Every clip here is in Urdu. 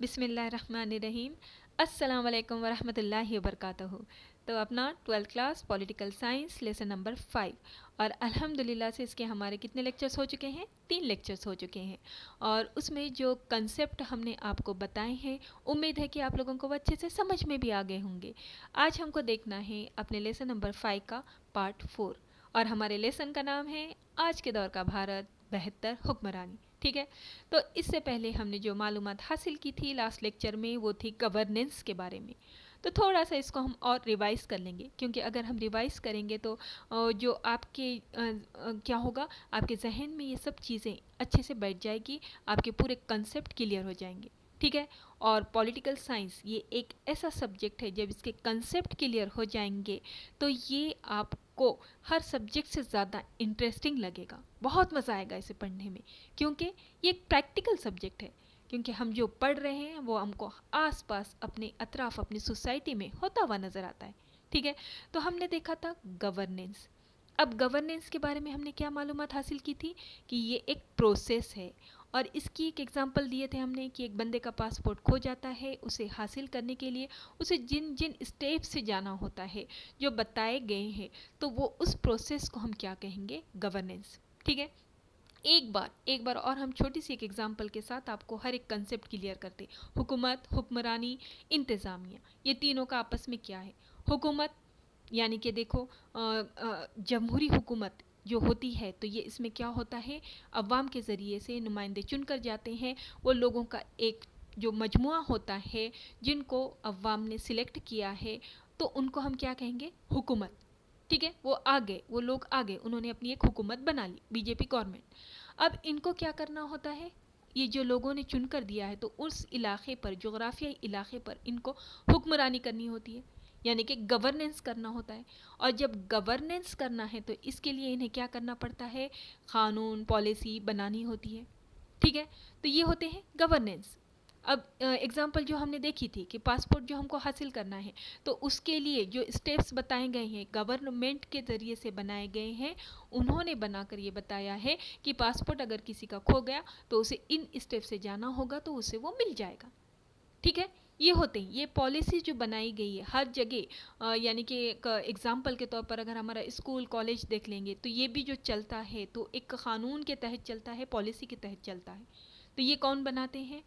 بسم اللہ الرحمن الرحیم. السلام علیکم ورحمۃ اللہ وبرکاتہ. تو اپنا 12 class political science lesson number 5 اور الحمدللہ سے اس کے ہمارے کتنے لیکچرز ہو چکے ہیں؟ 3 لیکچرز ہو چکے ہیں. اور اس میں جو کنسیپٹ ہم نے آپ کو بتائے ہیں امید ہے کہ آپ لوگوں کو وہ اچھے سے سمجھ میں بھی آ گئے ہوں گے. آج ہم کو دیکھنا ہے اپنے لیسن نمبر 5 کا پارٹ 4 اور ہمارے لیسن کا نام ہے آج کے دور کا بھارت بہتر حکمرانی. ٹھیک ہے. تو اس سے پہلے ہم نے جو معلومات حاصل کی تھی لاسٹ لیکچر میں وہ تھی گورننس کے بارے میں. تو تھوڑا سا اس کو ہم اور ریوائز کر لیں گے کیونکہ اگر ہم ریوائز کریں گے تو جو آپ کے کیا ہوگا، آپ کے ذہن میں یہ سب چیزیں اچھے سے بیٹھ جائے گی، آپ کے پورے کنسیپٹ کلیئر ہو جائیں گے. ٹھیک ہے. اور پولیٹیکل سائنس یہ ایک ایسا سبجیکٹ ہے جب اس کے کنسیپٹ کلیئر ہو جائیں گے تو یہ آپ کو ہر سبجیکٹ سے زیادہ انٹرسٹنگ لگے گا، بہت مزہ آئے گا اسے پڑھنے میں کیونکہ یہ ایک پریکٹیکل سبجیکٹ ہے. کیونکہ ہم جو پڑھ رہے ہیں وہ ہم کو آس پاس اپنے اطراف اپنی سوسائٹی میں ہوتا ہوا نظر آتا ہے. ٹھیک ہے. تو ہم نے دیکھا تھا گورننس. اب گورننس کے بارے میں ہم نے کیا معلومات حاصل کی تھی کہ یہ ایک پروسیس ہے اور اس کی ایک ایگزامپل دیے تھے ہم نے کہ ایک بندے کا پاسپورٹ کھو جاتا ہے، اسے حاصل کرنے کے لیے اسے جن جن اسٹیپ سے جانا ہوتا ہے جو بتائے گئے ہیں تو وہ اس پروسیس کو ہم کیا کہیں گے؟ گورننس. ٹھیک ہے. ایک بار اور ہم چھوٹی سی ایک ایگزامپل کے ساتھ آپ کو ہر ایک کنسیپٹ کلیئر کرتے. حکومت، حکمرانی، انتظامیہ، یہ تینوں کا آپس میں کیا ہے؟ حکومت یعنی کہ دیکھو جمہوری حکومت جو ہوتی ہے تو یہ اس میں کیا ہوتا ہے؟ عوام کے ذریعے سے نمائندے چن کر جاتے ہیں. وہ لوگوں کا ایک جو مجموعہ ہوتا ہے جن کو عوام نے سلیکٹ کیا ہے تو ان کو ہم کیا کہیں گے؟ حکومت. ٹھیک ہے. وہ لوگ آگے انہوں نے اپنی ایک حکومت بنا لی، بی جے پی گورنمنٹ. اب ان کو کیا کرنا ہوتا ہے؟ یہ جو لوگوں نے چن کر دیا ہے تو اس علاقے پر، جغرافیائی علاقے پر ان کو حکمرانی کرنی ہوتی ہے، یعنی کہ گورننس کرنا ہوتا ہے. اور جب گورننس کرنا ہے تو اس کے لیے انہیں کیا کرنا پڑتا ہے؟ قانون پالیسی بنانی ہوتی ہے. ٹھیک ہے. تو یہ ہوتے ہیں گورننس. اب ایگزامپل جو ہم نے دیکھی تھی کہ پاسپورٹ جو ہم کو حاصل کرنا ہے تو اس کے لیے جو اسٹیپس بتائے گئے ہیں گورنمنٹ کے ذریعے سے بنائے گئے ہیں، انہوں نے بنا کر یہ بتایا ہے کہ پاسپورٹ اگر کسی کا کھو گیا تو اسے ان اسٹیپ سے جانا ہوگا تو اسے وہ مل جائے گا. ٹھیک ہے. یہ ہوتے ہیں یہ پالیسی جو بنائی گئی ہے ہر جگہ. یعنی کہ ایک ایگزامپل کے طور پر اگر ہمارا اسکول کالج دیکھ لیں گے تو یہ بھی جو چلتا ہے تو ایک قانون کے تحت چلتا ہے، پالیسی کے تحت چلتا ہے. تو یہ کون بناتے ہیں؟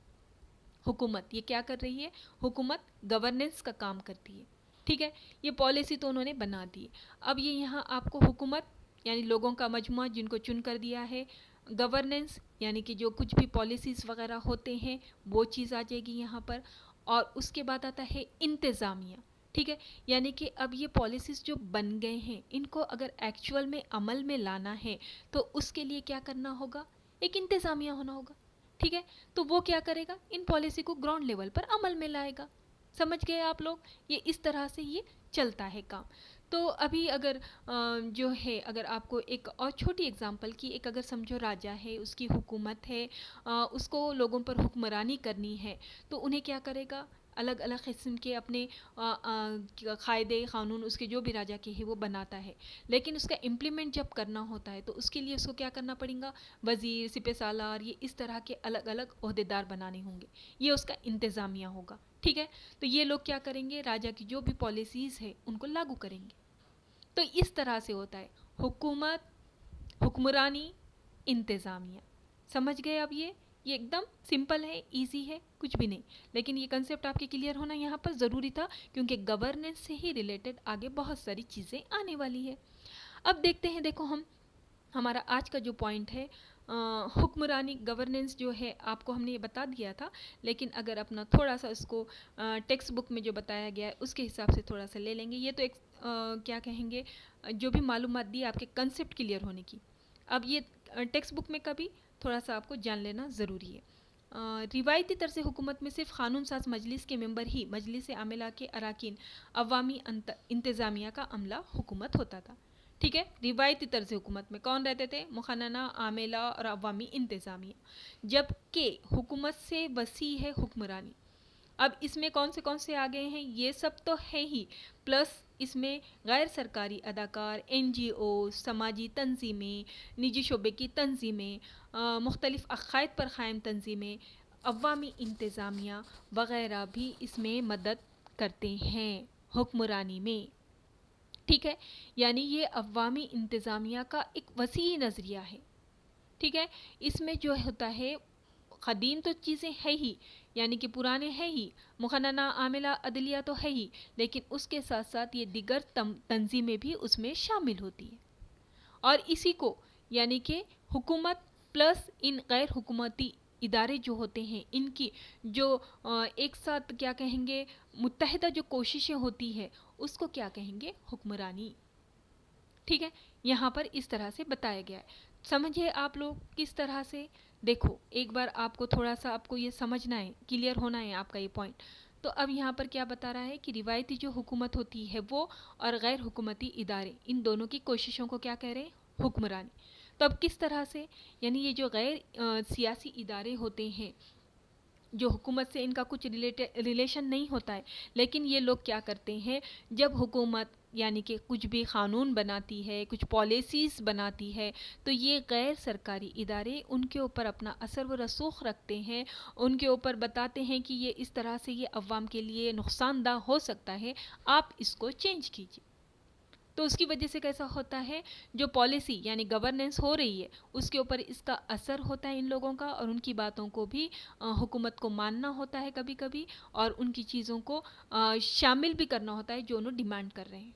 حکومت. یہ کیا کر رہی ہے؟ حکومت گورننس کا کام کرتی ہے. ٹھیک ہے. یہ پالیسی تو انہوں نے بنا دی. اب یہ یہاں آپ کو حکومت یعنی لوگوں کا مجموعہ جن کو چن کر دیا ہے، گورننس یعنی کہ جو کچھ بھی پالیسیز وغیرہ ہوتے ہیں وہ چیز آ جائے گی یہاں پر. اور اس کے بعد آتا ہے انتظامیہ. ٹھیک ہے. یعنی کہ اب یہ پالیسیز جو بن گئے ہیں ان کو اگر ایکچول میں عمل میں لانا ہے تو اس کے لیے کیا کرنا ہوگا؟ ایک انتظامیہ ہونا ہوگا. ٹھیک ہے. تو وہ کیا کرے گا؟ ان پالیسی کو گراؤنڈ لیول پر عمل میں لائے گا. سمجھ گئے آپ لوگ؟ یہ اس طرح سے یہ چلتا ہے کام. تو ابھی اگر جو ہے اگر آپ کو ایک اور چھوٹی اگزامپل کی، ایک اگر سمجھو راجہ ہے، اس کی حکومت ہے، اس کو لوگوں پر حکمرانی کرنی ہے تو انہیں کیا کرے گا؟ الگ الگ قسم کے اپنے قاعدے قانون اس کے جو بھی راجہ کے ہیں وہ بناتا ہے. لیکن اس کا امپلیمنٹ جب کرنا ہوتا ہے تو اس کے لیے اس کو کیا کرنا پڑے گا؟ وزیر، سپہ سالار، یہ اس طرح کے الگ الگ عہدیدار بنانے ہوں گے. یہ اس کا انتظامیہ ہوگا. ٹھیک ہے. تو یہ لوگ کیا کریں گے؟ راجہ کی جو بھی پالیسیز ہے ان کو لاگو کریں گے. تو اس طرح سے ہوتا ہے حکومت، حکمرانی، انتظامیہ. سمجھ گئے؟ اب یہ ایک دم سمپل ہے، ایزی ہے، کچھ بھی نہیں. لیکن یہ کنسیپٹ آپ کے کلیئر ہونا یہاں پر ضروری تھا کیونکہ گورننس سے ہی ریلیٹڈ آگے بہت ساری چیزیں آنے والی ہے. اب دیکھتے ہیں. دیکھو ہمارا آج کا جو پوائنٹ ہے حکمرانی، گورننس جو ہے آپ کو ہم نے یہ بتا دیا تھا، لیکن اگر اپنا تھوڑا سا اس کو ٹیکسٹ بک میں جو بتایا گیا ہے اس کے حساب سے تھوڑا سا لے لیں گے. یہ تو ایک کیا کہیں گے، جو بھی معلومات دی آپ کے کنسیپٹ کلیئر ہونے کی. اب یہ ٹیکسٹ بک میں کا بھی تھوڑا سا آپ کو جان لینا ضروری ہے. روایتی طرز حکومت میں صرف قانون ساز مجلس کے ممبر ہی مجلس عاملہ کے اراکین عوامی انتظامیہ کا عملہ حکومت ہوتا تھا. ٹھیک ہے. روایتی طرز حکومت میں کون رہتے تھے؟ مقننہ، عاملہ اور عوامی انتظامیہ. جبکہ حکومت سے وسیع ہے حکمرانی. اب اس میں کون سے آ گئے ہیں؟ یہ سب تو ہے ہی، پلس اس میں غیر سرکاری اداکار، این جی او، سماجی تنظیمیں، نجی شعبے کی تنظیمیں، مختلف عقائد پر قائم تنظیمیں، عوامی انتظامیہ وغیرہ بھی اس میں مدد کرتے ہیں حکمرانی میں. ٹھیک ہے، یعنی یہ عوامی انتظامیہ کا ایک وسیع نظریہ ہے. ٹھیک ہے، اس میں جو ہوتا ہے قدیم تو چیزیں ہے ہی، یعنی کہ پرانے ہے ہی، مقننہ عاملہ عدلیہ تو ہے ہی، لیکن اس کے ساتھ ساتھ یہ دیگر تنظیمیں بھی اس میں شامل ہوتی ہیں. اور اسی کو یعنی کہ حکومت پلس ان غیر حکومتی ادارے جو ہوتے ہیں، ان کی جو ایک ساتھ کیا کہیں گے متحدہ جو کوششیں ہوتی ہے، اس کو کیا کہیں گے؟ حکمرانی. ٹھیک ہے، یہاں پر اس طرح سے بتایا گیا ہے. سمجھے آپ لوگ کس طرح سے؟ دیکھو ایک بار آپ کو تھوڑا سا آپ کو یہ سمجھنا ہے، کلیئر ہونا ہے آپ کا یہ پوائنٹ. تو اب یہاں پر کیا بتا رہا ہے کہ روایتی جو حکومت ہوتی ہے وہ اور غیر حکومتی ادارے، ان دونوں کی کوششوں کو کیا کہہ رہے ہیں؟ حکمرانی. تو اب کس طرح سے؟ یعنی یہ جو غیر سیاسی ادارے ہوتے ہیں جو حکومت سے ان کا کچھ ریلیشن نہیں ہوتا ہے، لیکن یہ لوگ کیا کرتے ہیں، جب حکومت یعنی کہ کچھ بھی قانون بناتی ہے، کچھ پالیسیز بناتی ہے، تو یہ غیر سرکاری ادارے ان کے اوپر اپنا اثر و رسوخ رکھتے ہیں، ان کے اوپر بتاتے ہیں کہ یہ اس طرح سے یہ عوام کے لیے نقصان دہ ہو سکتا ہے، آپ اس کو چینج کیجیے. تو اس کی وجہ سے کیسا ہوتا ہے، جو پالیسی یعنی گورننس ہو رہی ہے اس کے اوپر اس کا اثر ہوتا ہے ان لوگوں کا، اور ان کی باتوں کو بھی حکومت کو ماننا ہوتا ہے کبھی کبھی، اور ان کی چیزوں کو شامل بھی کرنا ہوتا ہے جو انہوں ڈیمانڈ کر رہے ہیں.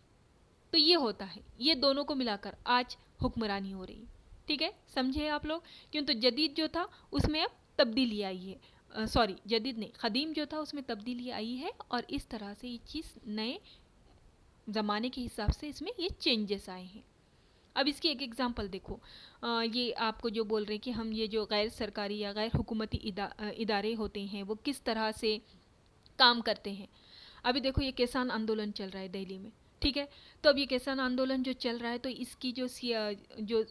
تو یہ ہوتا ہے، یہ دونوں کو ملا کر آج حکمرانی ہو رہی. ٹھیک ہے، سمجھے آپ لوگ؟ کیوں تو جدید جو تھا اس میں اب تبدیلی آئی ہے، سوری جدید نہیں، قدیم جو تھا اس میں تبدیلی آئی ہے، اور اس طرح سے یہ چیز نئے زمانے کے حساب سے اس میں یہ چینجز آئے ہیں. اب اس کی ایک ایگزامپل دیکھو، یہ آپ کو جو بول رہے ہیں کہ ہم یہ جو غیر سرکاری یا غیر حکومتی ادارے ہوتے ہیں وہ کس طرح سے کام کرتے ہیں. ابھی دیکھو یہ کسان آندولن چل رہا ہے دہلی میں. ٹھیک ہے، تو اب یہ کسان آندولن جو چل رہا ہے تو اس کی جو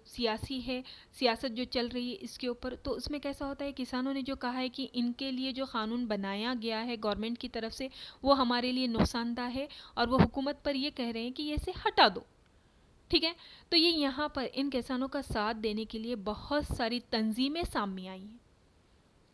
سیاسی ہے، سیاست جو چل رہی ہے اس کے اوپر، تو اس میں کیسا ہوتا ہے، کسانوں نے جو کہا ہے کہ ان کے لیے جو قانون بنایا گیا ہے گورنمنٹ کی طرف سے وہ ہمارے لیے نقصان دہ ہے، اور وہ حکومت پر یہ کہہ رہے ہیں کہ یہ اسے ہٹا دو. ٹھیک ہے، تو یہ یہاں پر ان کسانوں کا ساتھ دینے کے لیے بہت ساری تنظیمیں سامنے آئی ہیں.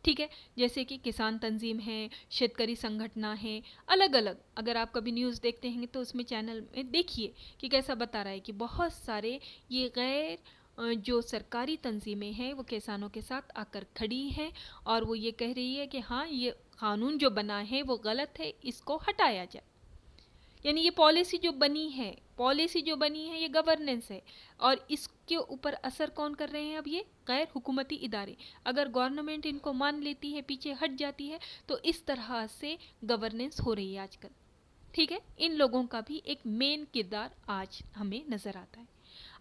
ٹھیک ہے، جیسے کہ کسان تنظیم ہے، شیتکری سنگھٹنا ہے، الگ الگ. اگر آپ کبھی نیوز دیکھتے ہیں تو اس میں چینل میں دیکھیے کہ کیسا بتا رہا ہے کہ بہت سارے یہ غیر جو سرکاری تنظیمیں ہیں وہ کسانوں کے ساتھ آ کر کھڑی ہیں، اور وہ یہ کہہ رہی ہے کہ ہاں یہ قانون جو بنا ہے وہ غلط ہے، اس کو ہٹایا جائے. یعنی یہ پالیسی جو بنی ہے یہ گورننس ہے، اور اس کے اوپر اثر کون کر رہے ہیں؟ اب یہ غیر حکومتی ادارے. اگر گورنمنٹ ان کو مان لیتی ہے، پیچھے ہٹ جاتی ہے، تو اس طرح سے گورننس ہو رہی ہے آج کل. ٹھیک ہے، ان لوگوں کا بھی ایک مین کردار آج ہمیں نظر آتا ہے.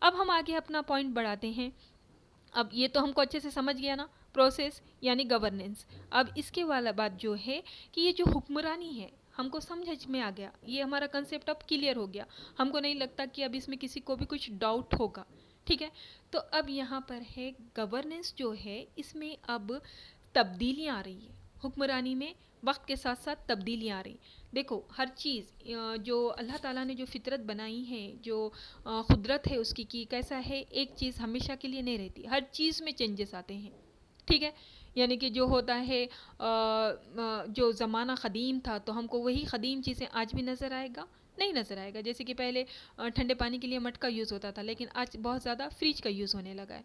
اب ہم آگے اپنا پوائنٹ بڑھاتے ہیں. اب یہ تو ہم کو اچھے سے سمجھ گیا نا، پروسیس یعنی گورننس. اب اس کے والا بات جو ہے کہ یہ جو حکمرانی ہے ہم کو سمجھ میں آ گیا، یہ ہمارا کنسیپٹ اب کلیئر ہو گیا. ہم کو نہیں لگتا کہ اب اس میں کسی کو بھی کچھ ڈاؤٹ ہوگا. ٹھیک ہے، تو اب یہاں پر ہے گورننس جو ہے اس میں اب تبدیلیاں آ رہی ہیں. حکمرانی میں وقت کے ساتھ ساتھ تبدیلیاں آ رہی. دیکھو ہر چیز جو اللہ تعالیٰ نے جو فطرت بنائی ہے، جو قدرت ہے اس کی کیسا ہے، ایک چیز ہمیشہ کے لیے نہیں رہتی، ہر چیز میں چینجز آتے ہیں. ٹھیک ہے، یعنی کہ جو ہوتا ہے جو زمانہ قدیم تھا تو ہم کو وہی قدیم چیزیں آج بھی نظر آئے گا؟ نہیں نظر آئے گا. جیسے کہ پہلے ٹھنڈے پانی کے لیے مٹکا یوز ہوتا تھا، لیکن آج بہت زیادہ فریج کا یوز ہونے لگا ہے.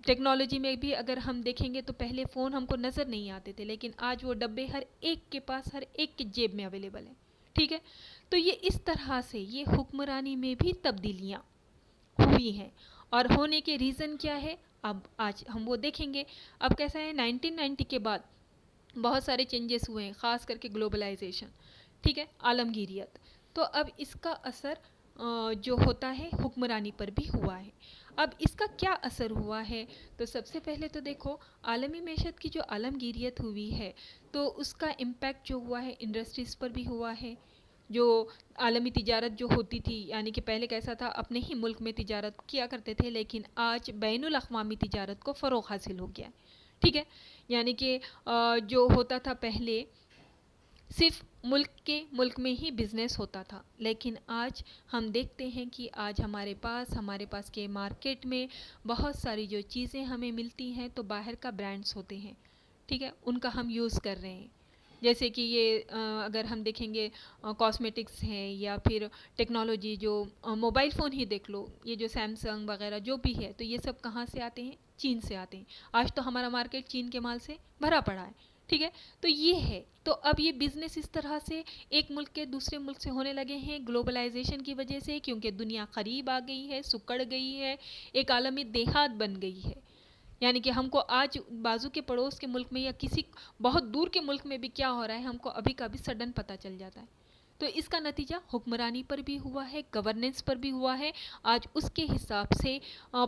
ٹیکنالوجی میں بھی اگر ہم دیکھیں گے تو پہلے فون ہم کو نظر نہیں آتے تھے، لیکن آج وہ ڈبے ہر ایک کے پاس، ہر ایک کے جیب میں اویلیبل ہیں. ٹھیک ہے، تو یہ اس طرح سے یہ حکمرانی میں بھی تبدیلیاں ہوئی ہیں. اور ہونے کے ریزن کیا ہے اب آج ہم وہ دیکھیں گے. اب کیسا ہے، 1990 کے بعد بہت سارے چینجز ہوئے ہیں، خاص کر کے گلوبلائزیشن. ٹھیک ہے، عالمگیریت. تو اب اس کا اثر جو ہوتا ہے حکمرانی پر بھی ہوا ہے. اب اس کا کیا اثر ہوا ہے؟ تو سب سے پہلے تو دیکھو عالمی معیشت کی جو عالمگیریت ہوئی ہے تو اس کا امپیکٹ جو ہوا ہے انڈسٹریز پر بھی ہوا ہے. جو عالمی تجارت جو ہوتی تھی، یعنی کہ پہلے کیسا تھا، اپنے ہی ملک میں تجارت کیا کرتے تھے، لیکن آج بین الاقوامی تجارت کو فروغ حاصل ہو گیا ہے. ٹھیک ہے، یعنی کہ جو ہوتا تھا پہلے صرف ملک میں ہی بزنس ہوتا تھا، لیکن آج ہم دیکھتے ہیں کہ آج ہمارے پاس کے مارکیٹ میں بہت ساری جو چیزیں ہمیں ملتی ہیں تو باہر کا برانڈز ہوتے ہیں. ٹھیک ہے، ان کا ہم یوز کر رہے ہیں. جیسے کہ یہ اگر ہم دیکھیں گے کاسمیٹکس ہیں یا پھر ٹیکنالوجی جو موبائل فون ہی دیکھ لو، یہ جو سیمسنگ وغیرہ جو بھی ہے، تو یہ سب کہاں سے آتے ہیں؟ چین سے آتے ہیں. آج تو ہمارا مارکیٹ چین کے مال سے بھرا پڑا ہے. ٹھیک ہے، تو یہ ہے. تو اب یہ بزنس اس طرح سے ایک ملک کے دوسرے ملک سے ہونے لگے ہیں گلوبلائزیشن کی وجہ سے، کیونکہ دنیا قریب آ گئی ہے، سکڑ گئی ہے، ایک عالمی دیہات بن گئی ہے. یعنی کہ ہم کو آج بازو کے پڑوس کے ملک میں یا کسی بہت دور کے ملک میں بھی کیا ہو رہا ہے ہم کو ابھی کا بھی سڈن پتہ چل جاتا ہے. تو اس کا نتیجہ حکمرانی پر بھی ہوا ہے، گورننس پر بھی ہوا ہے. آج اس کے حساب سے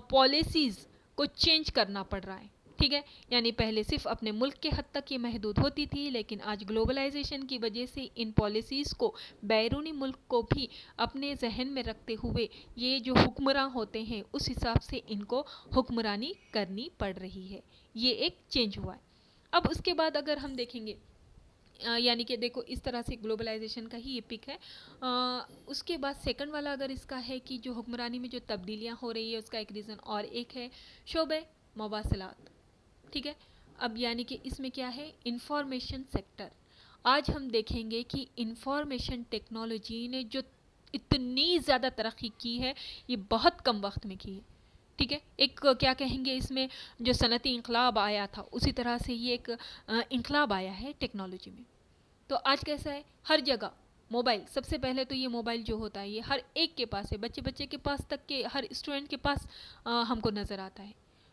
پالیسیز کو چینج کرنا پڑ رہا ہے. ٹھیک ہے، یعنی پہلے صرف اپنے ملک کے حد تک یہ محدود ہوتی تھی، لیکن آج گلوبلائزیشن کی وجہ سے ان پالیسیز کو بیرونی ملک کو بھی اپنے ذہن میں رکھتے ہوئے یہ جو حکمراں ہوتے ہیں اس حساب سے ان کو حکمرانی کرنی پڑ رہی ہے. یہ ایک چینج ہوا ہے. اب اس کے بعد اگر ہم دیکھیں گے، یعنی کہ دیکھو اس طرح سے گلوبلائزیشن کا ہی یہ پک ہے. اس کے بعد سیکنڈ والا اگر اس کا ہے کہ جو حکمرانی میں جو تبدیلیاں ہو رہی ہے اس کا ایک ریزن اور ایک ہے شعبہ مواصلات. ٹھیک ہے، اب یعنی کہ اس میں کیا ہے؟ Information sector. آج ہم دیکھیں گے کہ انفارمیشن ٹیکنالوجی نے جو اتنی زیادہ ترقی کی ہے یہ بہت کم وقت میں کی ہے. ٹھیک ہے، ایک کیا کہیں گے اس میں جو صنعتی انقلاب آیا تھا اسی طرح سے یہ ایک انقلاب آیا ہے ٹیکنالوجی میں. تو آج کیسا ہے؟ ہر جگہ موبائل. سب سے پہلے تو یہ موبائل جو ہوتا ہے یہ ہر ایک کے پاس ہے، بچے کے پاس تک کہ ہر اسٹوڈنٹ کے پاس ہم کو نظر آتا ہے.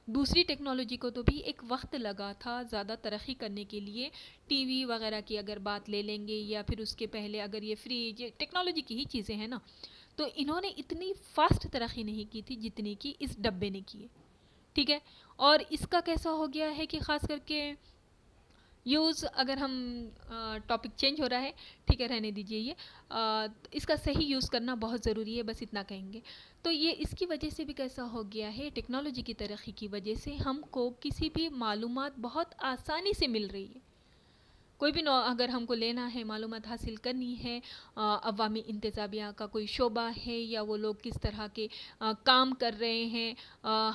دوسری ٹیکنالوجی کو تو بھی ایک وقت لگا تھا زیادہ ترقی کرنے کے لیے. ٹی وی وغیرہ کی اگر بات لے لیں گے یا پھر اس کے پہلے اگر یہ فریج ٹیکنالوجی کی ہی چیزیں ہیں نا، تو انہوں نے اتنی فاسٹ ترقی نہیں کی تھی جتنی کی اس ڈبے نے کی ہے. ٹھیک ہے، اور اس کا کیسا ہو گیا ہے کہ خاص کر کے یوز، اگر ہم ٹاپک چینج ہو رہا ہے، ٹھیک ہے رہنے دیجئے. یہ اس کا صحیح یوز کرنا بہت ضروری ہے، بس اتنا کہیں گے. تو یہ اس کی وجہ سے بھی کیسا ہو گیا ہے، ٹیکنالوجی کی ترقی کی وجہ سے ہم کو کسی بھی معلومات بہت آسانی سے مل رہی ہے. کوئی بھی اگر ہم کو لینا ہے، معلومات حاصل کرنی ہے، عوامی انتظامیہ کا کوئی شعبہ ہے یا وہ لوگ کس طرح کے کام کر رہے ہیں.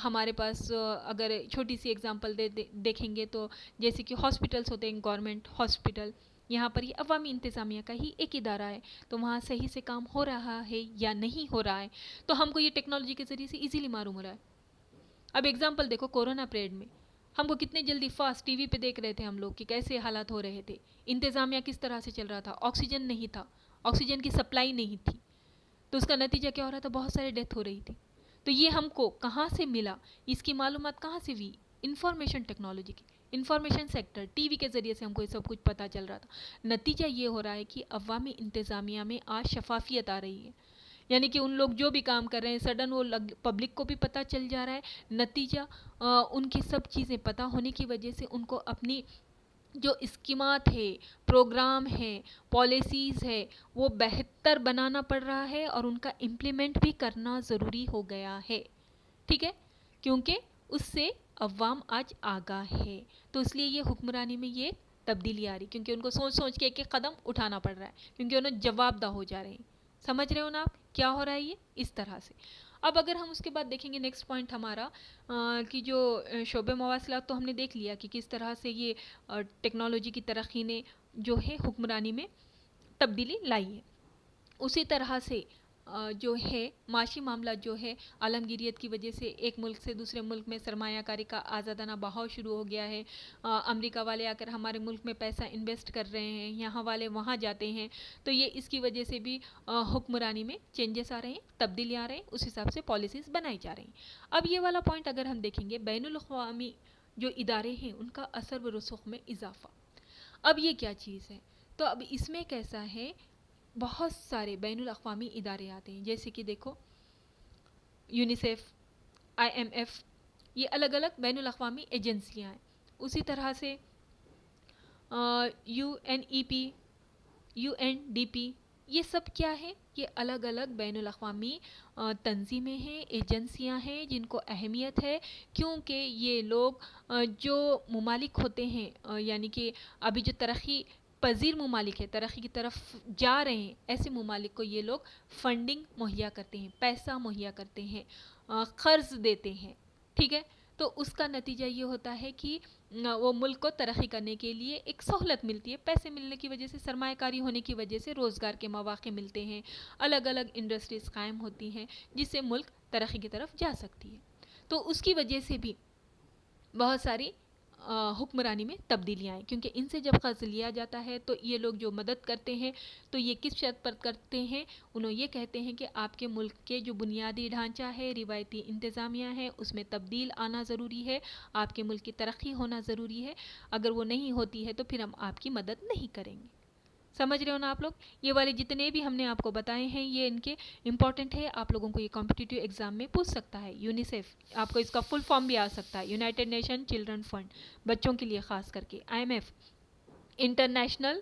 ہمارے پاس اگر چھوٹی سی اگزامپل دیکھیں گے تو جیسے کہ ہاسپٹلس ہوتے ہیں، گورنمنٹ ہاسپٹل، یہاں پر یہ عوامی انتظامیہ کا ہی ایک ادارہ ہے. تو وہاں صحیح سے کام ہو رہا ہے یا نہیں ہو رہا ہے تو ہم کو یہ ٹیکنالوجی کے ذریعے سے ایزیلی معلوم ہو رہا ہے. اب اگزامپل دیکھو کورونا پیریڈ میں ہم کو کتنے جلدی فاسٹ ٹی وی پہ دیکھ رہے تھے ہم لوگ کہ کیسے حالات ہو رہے تھے، انتظامیہ کس طرح سے چل رہا تھا. آکسیجن نہیں تھا، آکسیجن کی سپلائی نہیں تھی، تو اس کا نتیجہ کیا ہو رہا تھا؟ بہت سارے ڈیتھ ہو رہی تھی. تو یہ ہم کو کہاں سے ملا؟ اس کی معلومات کہاں سے ہوئی؟ انفارمیشن ٹیکنالوجی کی، انفارمیشن سیکٹر، ٹی وی کے ذریعے سے ہم کو یہ سب کچھ پتہ چل رہا تھا. نتیجہ یہ ہو رہا ہے کہ عوامی انتظامیہ میں آج شفافیت آ رہی ہے. یعنی کہ ان لوگ جو بھی کام کر رہے ہیں سڈن وہ پبلک کو بھی پتہ چل جا رہا ہے. نتیجہ ان کی سب چیزیں پتہ ہونے کی وجہ سے ان کو اپنی جو اسکیمات ہے، پروگرام ہے، پالیسیز ہے، وہ بہتر بنانا پڑ رہا ہے اور ان کا امپلیمنٹ بھی کرنا ضروری ہو گیا ہے. ٹھیک ہے، کیونکہ اس سے عوام آج آگاہ ہے. تو اس لیے یہ حکمرانی میں یہ تبدیلی آ رہی، کیونکہ ان کو سوچ سوچ کے ایک ایک قدم اٹھانا پڑ رہا ہے، کیونکہ انہیں جواب دہ ہو جا رہے ہیں. سمجھ رہے ہو نا آپ کیا ہو رہا ہے یہ اس طرح سے. اب اگر ہم اس کے بعد دیکھیں گے نیکسٹ پوائنٹ ہمارا کہ جو شعبہ مواصلات، تو ہم نے دیکھ لیا کہ کس طرح سے یہ ٹیکنالوجی کی ترقی نے جو ہے حکمرانی میں تبدیلی لائی ہے. اسی طرح سے جو ہے معاشی معاملہ جو ہے عالمگیریت کی وجہ سے ایک ملک سے دوسرے ملک میں سرمایہ کاری کا آزادانہ بہاؤ شروع ہو گیا ہے. امریکہ والے آ کر ہمارے ملک میں پیسہ انویسٹ کر رہے ہیں، یہاں والے وہاں جاتے ہیں. تو یہ اس کی وجہ سے بھی حکمرانی میں چینجز آ رہے ہیں، تبدیلیاں آ رہے ہیں، اس حساب سے پالیسیز بنائی جا رہی ہیں. اب یہ والا پوائنٹ اگر ہم دیکھیں گے، بین الاقوامی جو ادارے ہیں ان کا اثر و رسوخ میں اضافہ. اب یہ کیا چیز ہے؟ تو اب اس میں کیسا ہے، بہت سارے بین الاقوامی ادارے آتے ہیں، جیسے کہ دیکھو یونیسیف، آئی ایم ایف، یہ الگ الگ بین الاقوامی ایجنسیاں ہیں. اسی طرح سے U N E P, U N D P, یہ سب کیا ہے؟ یہ الگ الگ بین الاقوامی تنظیمیں ہیں، ایجنسیاں ہیں جن کو اہمیت ہے، کیونکہ یہ لوگ جو ممالک ہوتے ہیں، یعنی کہ ابھی جو ترقی پذیر ممالک ہے، ترقی کی طرف جا رہے ہیں، ایسے ممالک کو یہ لوگ فنڈنگ مہیا کرتے ہیں، پیسہ مہیا کرتے ہیں، قرض دیتے ہیں. ٹھیک ہے، تو اس کا نتیجہ یہ ہوتا ہے کہ وہ ملک کو ترقی کرنے کے لیے ایک سہولت ملتی ہے، پیسے ملنے کی وجہ سے، سرمایہ کاری ہونے کی وجہ سے روزگار کے مواقع ملتے ہیں، الگ الگ انڈسٹریز قائم ہوتی ہیں جس سے ملک ترقی کی طرف جا سکتی ہے۔ تو اس کی وجہ سے بھی بہت ساری حکمرانی میں تبدیلیاں آئیں، کیونکہ ان سے جب قرض لیا جاتا ہے تو یہ لوگ جو مدد کرتے ہیں تو یہ کس شرط پر کرتے ہیں؟ انہوں یہ کہتے ہیں کہ آپ کے ملک کے جو بنیادی ڈھانچہ ہے، روایتی انتظامیہ ہے، اس میں تبدیل آنا ضروری ہے، آپ کے ملک کی ترقی ہونا ضروری ہے، اگر وہ نہیں ہوتی ہے تو پھر ہم آپ کی مدد نہیں کریں گے۔ سمجھ رہے ہو نا آپ لوگ؟ یہ والے جتنے بھی ہم نے آپ کو بتائے ہیں یہ ان کے امپورٹنٹ ہے، آپ لوگوں کو یہ کمپٹیٹیو ایگزام میں پوچھ سکتا ہے۔ یونیسیف، آپ کو اس کا فل فارم بھی آ سکتا ہے، یونائٹڈ نیشن چلڈرن فنڈ، بچوں کے لیے خاص کر کے۔ I M F, International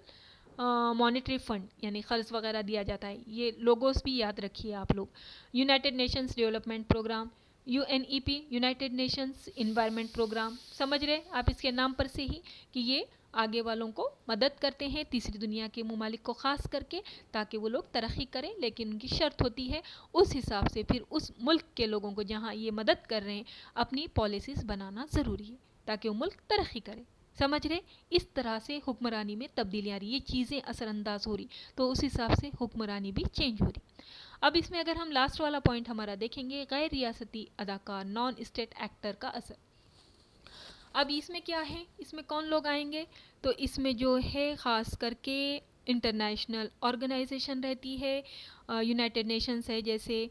Monetary Fund, یعنی قرض وغیرہ دیا جاتا ہے، یہ لوگوز بھی یاد رکھیے آپ لوگ۔ United Nations Development Programme, U N E P, United Nations Environment Programme, سمجھ رہے آپ اس کے نام پر سے ہی کہ یہ آگے والوں کو مدد کرتے ہیں، تیسری دنیا کے ممالک کو خاص کر کے، تاکہ وہ لوگ ترقی کریں، لیکن ان کی شرط ہوتی ہے اس حساب سے پھر اس ملک کے لوگوں کو جہاں یہ مدد کر رہے ہیں اپنی پالیسیز بنانا ضروری ہے تاکہ وہ ملک ترقی کرے۔ سمجھ رہے؟ اس طرح سے حکمرانی میں تبدیلیاں آ رہی، یہ چیزیں اثر انداز ہو رہی تو اس حساب سے حکمرانی بھی چینج ہو رہی۔ اب اس میں اگر ہم لاسٹ والا پوائنٹ ہمارا دیکھیں گے، غیر ریاستی اداکار، نان اسٹیٹ ایکٹر کا اثر۔ اب اس میں کیا ہے، اس میں کون لوگ آئیں گے؟ تو اس میں جو ہے خاص کر کے انٹرنیشنل آرگنائزیشن رہتی ہے، یونائٹڈ نیشنز ہے جیسے،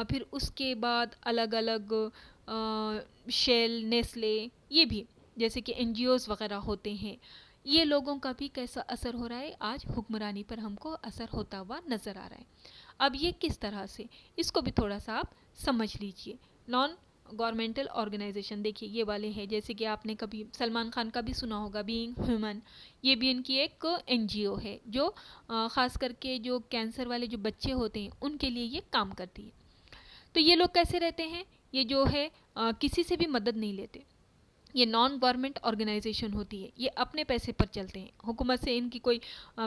پھر اس کے بعد الگ الگ شیل، نیسلے، یہ بھی جیسے کہ این جی اوز وغیرہ ہوتے ہیں، یہ لوگوں کا بھی کیسا اثر ہو رہا ہے آج حکمرانی پر ہم کو اثر ہوتا ہوا نظر آ رہا ہے۔ اب یہ کس طرح سے، اس کو بھی تھوڑا سا آپ سمجھ لیجئے۔ نان گورنمنٹل آرگنائزیشن دیکھیے یہ والے ہیں، جیسے کہ آپ نے کبھی سلمان خان کا بھی سنا ہوگا، بینگ ہیومن، یہ بھی ان کی ایک این جی او ہے جو خاص کر کے جو کینسر والے جو بچے ہوتے ہیں ان کے لیے یہ کام کرتی ہے۔ تو یہ لوگ کیسے رہتے ہیں؟ یہ جو ہے کسی سے بھی مدد نہیں لیتے، یہ نان گورنمنٹ آرگنائزیشن ہوتی ہے، یہ اپنے پیسے پر چلتے ہیں، حکومت سے ان کی کوئی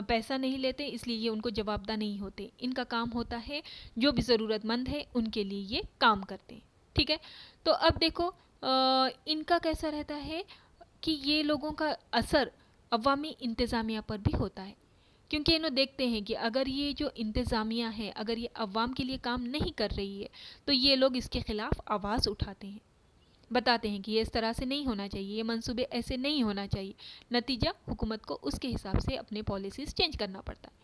پیسہ نہیں لیتے، اس لیے یہ ان کو جواب دہ نہیں ہوتے، ان کا کام ہوتا ہے جو بھی ضرورت مند ہے ان کے لیے یہ کام کرتے ہیں، ٹھیک ہے؟ تو اب دیکھو ان کا کیسا رہتا ہے کہ یہ لوگوں کا اثر عوامی انتظامیہ پر بھی ہوتا ہے، کیونکہ انہوں دیکھتے ہیں کہ اگر یہ جو انتظامیہ ہے اگر یہ عوام کے لیے کام نہیں کر رہی ہے تو یہ لوگ اس کے خلاف آواز اٹھاتے ہیں، بتاتے ہیں کہ یہ اس طرح سے نہیں ہونا چاہیے، یہ منصوبے ایسے نہیں ہونا چاہیے، نتیجہ حکومت کو اس کے حساب سے اپنے پالیسیز چینج کرنا پڑتا ہے۔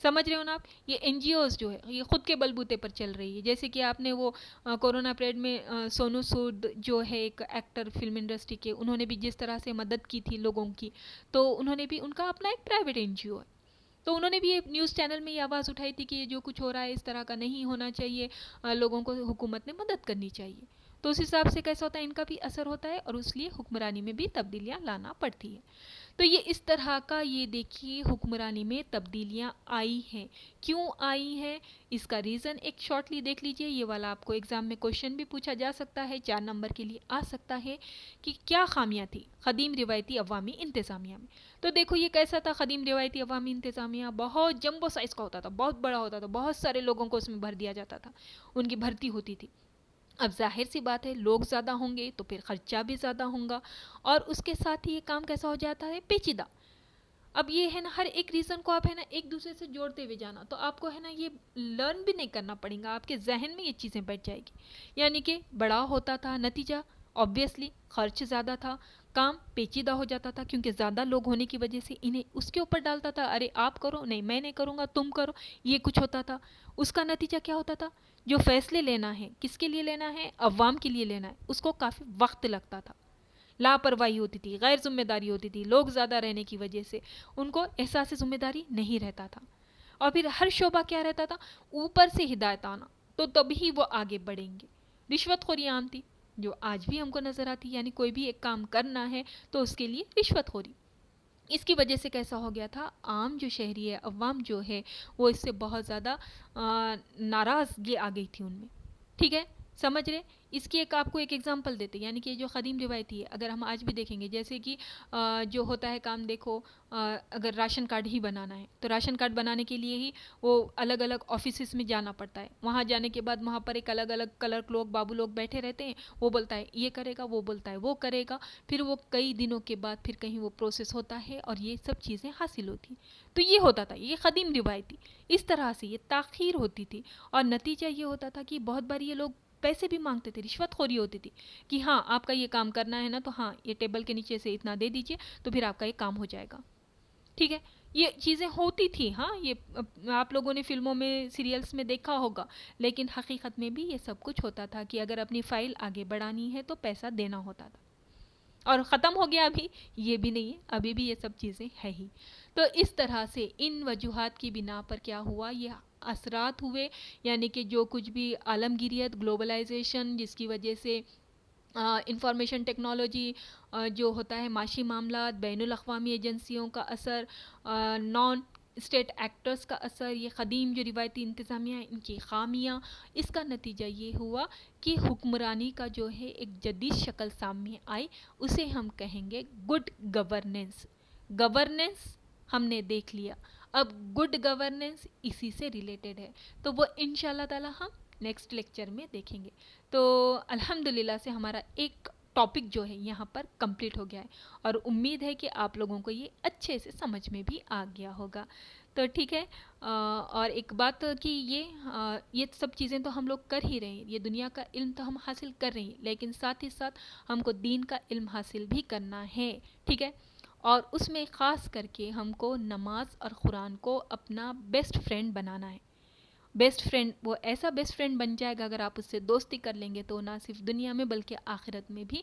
سمجھ رہے ہو نا آپ؟ یہ این جی اوز جو ہے یہ خود کے بلبوتے پر چل رہی ہے، جیسے کہ آپ نے وہ کورونا پیریڈ میں سونو سود جو ہے ایک ایکٹر فلم انڈسٹری کے، انہوں نے بھی جس طرح سے مدد کی تھی لوگوں کی، تو انہوں نے بھی، ان کا اپنا ایک پرائیویٹ این جی او ہے، تو انہوں نے بھی ایک نیوز چینل میں یہ آواز اٹھائی تھی کہ یہ جو کچھ ہو رہا ہے اس طرح کا نہیں ہونا چاہیے، لوگوں کو حکومت نے مدد کرنی چاہیے۔ تو اس حساب سے کیسا ہوتا ہے، ان کا بھی اثر ہوتا ہے اور اس لیے حکمرانی میں بھی تبدیلیاں لانا پڑتی ہے۔ تو یہ اس طرح کا، یہ دیکھیے حکمرانی میں تبدیلیاں آئی ہیں، کیوں آئی ہیں اس کا ریزن ایک شارٹلی دیکھ لیجئے، یہ والا آپ کو ایگزام میں کوشچن بھی پوچھا جا سکتا ہے، 4 نمبر کے لیے آ سکتا ہے کہ کیا خامیاں تھی قدیم روایتی عوامی انتظامیہ میں۔ تو دیکھو یہ کیسا تھا قدیم روایتی عوامی انتظامیہ، بہت جمبو سائز کا ہوتا تھا، بہت بڑا ہوتا تھا، بہت سارے لوگوں کو اس میں بھر دیا جاتا تھا، ان کی بھرتی ہوتی تھی۔ اب ظاہر سی بات ہے لوگ زیادہ ہوں گے تو پھر خرچہ بھی زیادہ ہوگا، اور اس کے ساتھ ہی یہ کام کیسا ہو جاتا ہے، پیچیدہ۔ اب یہ ہے نا ہر ایک ریزن کو آپ ہے نا ایک دوسرے سے جوڑتے ہوئے جانا، تو آپ کو ہے نا یہ لرن بھی نہیں کرنا پڑے گا، آپ کے ذہن میں یہ چیزیں بیٹھ جائے گی، یعنی کہ بڑا ہوتا تھا، نتیجہ obviously خرچ زیادہ تھا، کام پیچیدہ ہو جاتا تھا، کیونکہ زیادہ لوگ ہونے کی وجہ سے انہیں اس کے اوپر ڈالتا تھا، ارے آپ کرو، نہیں میں نہیں کروں گا، تم کرو، یہ کچھ ہوتا تھا۔ اس کا نتیجہ کیا ہوتا تھا، جو فیصلے لینا ہے کس کے لیے لینا ہے، عوام کے لیے لینا ہے، اس کو کافی وقت لگتا تھا، لاپرواہی ہوتی تھی، غیر ذمہ داری ہوتی تھی، لوگ زیادہ رہنے کی وجہ سے ان کو احساس ذمہ داری نہیں رہتا تھا، اور پھر ہر شعبہ کیا رہتا تھا، اوپر سے ہدایت آنا، تو تبھی وہ آگے بڑھیں گے۔ رشوت خوری عام تھی، جو آج بھی ہم کو نظر آتی، یعنی کوئی بھی ایک کام کرنا ہے تو اس کے لیے رشوت خوری، اس کی وجہ سے کیسا ہو گیا تھا، عام جو شہری ہے، عوام جو ہے وہ اس سے بہت زیادہ ناراضگی آ گئی تھی ان میں، ٹھیک ہے؟ سمجھ رہے؟ اس کی ایک آپ کو ایک ایگزامپل دیتے، یعنی کہ جو قدیم روایتی ہے اگر ہم آج بھی دیکھیں گے، جیسے کہ جو ہوتا ہے کام، دیکھو اگر راشن کارڈ ہی بنانا ہے تو راشن کارڈ بنانے کے لیے ہی وہ الگ الگ آفیسز میں جانا پڑتا ہے. وہاں جانے کے بعد وہاں پر ایک الگ الگ کلرک لوگ، بابو لوگ بیٹھے رہتے ہیں. وہ بولتا ہے یہ کرے گا، وہ بولتا ہے وہ کرے گا. پھر وہ کئی دنوں کے بعد پھر کہیں وہ پروسیس ہوتا ہے اور یہ سب چیزیں حاصل ہوتی. تو یہ ہوتا تھا، یہ قدیم روایتی اس طرح سے یہ تاخیر ہوتی تھی. اور نتیجہ یہ ہوتا تھا کہ بہت بار یہ لوگ پیسے بھی مانگتے تھے، رشوت خوری ہوتی تھی کہ ہاں آپ کا یہ کام کرنا ہے نا، تو ہاں یہ ٹیبل کے نیچے سے اتنا دے دیجئے تو پھر آپ کا یہ کام ہو جائے گا. ٹھیک ہے، یہ چیزیں ہوتی تھی. ہاں یہ آپ لوگوں نے فلموں میں سیریلز میں دیکھا ہوگا، لیکن حقیقت میں بھی یہ سب کچھ ہوتا تھا کہ اگر اپنی فائل آگے بڑھانی ہے تو پیسہ دینا ہوتا تھا. اور ختم ہو گیا ابھی؟ یہ بھی نہیں ہے، ابھی بھی یہ سب چیزیں ہے ہی. تو اس طرح سے ان وجوہات کی بنا پر کیا ہوا، یہ اثرات ہوئے. یعنی کہ جو کچھ بھی عالمگیریت، گلوبلائزیشن، جس کی وجہ سے انفارمیشن ٹیکنالوجی جو ہوتا ہے، معاشی معاملات، بین الاقوامی ایجنسیوں کا اثر، نان اسٹیٹ ایکٹرز کا اثر، یہ قدیم جو روایتی انتظامیہ ہیں ان کی خامیاں، اس کا نتیجہ یہ ہوا کہ حکمرانی کا جو ہے ایک جدید شکل سامنے آئی. اسے ہم کہیں گے گڈ گورننس. گورننس ہم نے دیکھ لیا، اب گڈ گورننس اسی سے ریلیٹڈ ہے، تو وہ انشاءاللہ تعالی ہم نیکسٹ لیکچر میں دیکھیں گے. تو الحمدللہ سے ہمارا ایک ٹاپک جو ہے یہاں پر کمپلیٹ ہو گیا ہے، اور امید ہے کہ آپ لوگوں کو یہ اچھے سے سمجھ میں بھی آ گیا ہوگا. تو ٹھیک ہے، اور ایک بات کہ یہ سب چیزیں تو ہم لوگ کر ہی رہے ہیں، یہ دنیا کا علم تو ہم حاصل کر رہے ہیں، لیکن ساتھ ہی ساتھ ہم کو دین کا علم حاصل بھی کرنا ہے. ٹھیک ہے، اور اس میں خاص کر کے ہم کو نماز اور قرآن کو اپنا بیسٹ فرینڈ بنانا ہے. بیسٹ فرینڈ وہ ایسا بیسٹ فرینڈ بن جائے گا، اگر آپ اس سے دوستی کر لیں گے تو نہ صرف دنیا میں بلکہ آخرت میں بھی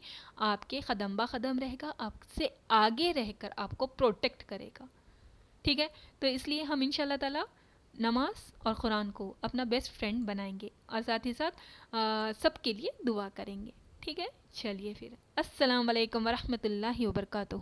آپ کے قدم با قدم رہے گا، آپ سے آگے رہ کر آپ کو پروٹیکٹ کرے گا. ٹھیک ہے، تو اس لیے ہم انشاءاللہ تعالی نماز اور قرآن کو اپنا بیسٹ فرینڈ بنائیں گے، اور ساتھ ہی ساتھ سب کے لیے دعا کریں گے. ٹھیک ہے، چلیے پھر السلام علیکم ورحمۃ اللہ وبرکاتہ.